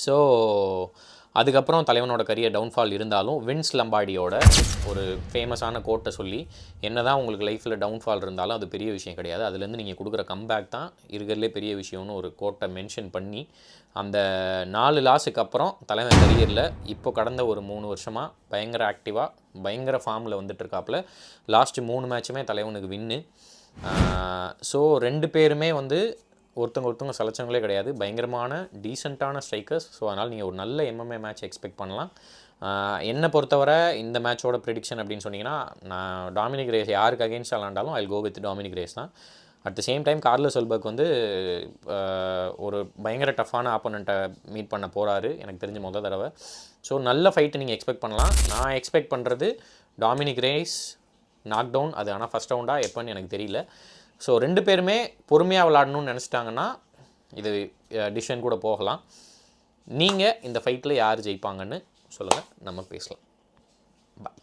So அதுக்கப்புறம் தலைவனோட career downfall இருந்தாலும் wins லம்பார்டியோட ஒரு ஃபேமஸான கோட்டை சொல்லி என்ன தான் உங்களுக்கு லைஃப்பில் டவுன்ஃபால் இருந்தாலும் அது பெரிய விஷயம் கிடையாது, அதுலேருந்து நீங்கள் கொடுக்குற கம்பேக் தான் இருக்கிறதுலே பெரிய விஷயம்னு ஒரு கோட்டை மென்ஷன் பண்ணி அந்த 4 லாஸுக்கு அப்புறம் தலைவன் கரியரில் இப்போ கடந்த ஒரு 3 வருஷமாக பயங்கர ஆக்டிவாக பயங்கர ஃபார்மில் வந்துட்டுருக்காப்புல. லாஸ்ட்டு 3 மேட்சுமே தலைவனுக்கு வின்னு. ஸோ 2 பேருமே வந்து ஒருத்தவங்க சலைச்சவங்களே கிடையாது, பயங்கரமான டீசெண்டான ஸ்ட்ரைக்கர்ஸ். ஸோ அதனால் நீங்கள் ஒரு நல்ல MMA மேட்ச் எக்ஸ்பெக்ட் பண்ணலாம். என்னை பொறுத்தவரை இந்த மேட்சோட ப்ரிடிக்ஷன் அப்படின்னு சொன்னீங்கன்னா, நான் டாமினிக் ரேஸ் யாருக்கு அகேன்ஸ்டாக விளாண்டாலும் I go with Dominick Reyes தான். At the same time Carlos Ulberg வந்து ஒரு பயங்கர டஃப்பான ஆப்போனண்ட்டை மீட் பண்ண போகிறாரு எனக்கு தெரிஞ்ச முதல் தடவை. ஸோ நல்ல ஃபைட்டு நீங்கள் எக்ஸ்பெக்ட் பண்ணலாம். நான் எக்ஸ்பெக்ட் பண்ணுறது டாமினிக் ரேஸ் நாக் டவுன். அது ஆனால் ஃபஸ்ட் ரவுண்டாக எப்போன்னு எனக்கு தெரியல. ஸோ 2 பேருமே பொறுமையாக விளாடணும்னு நினச்சிட்டாங்கன்னா இது டிசிஷன் கூட போகலாம். நீங்கள் இந்த ஃபைட்டில் யார் ஜெயிப்பாங்கன்னு சொல்லுங்கள், நம்ம பேசலாம். பாய்.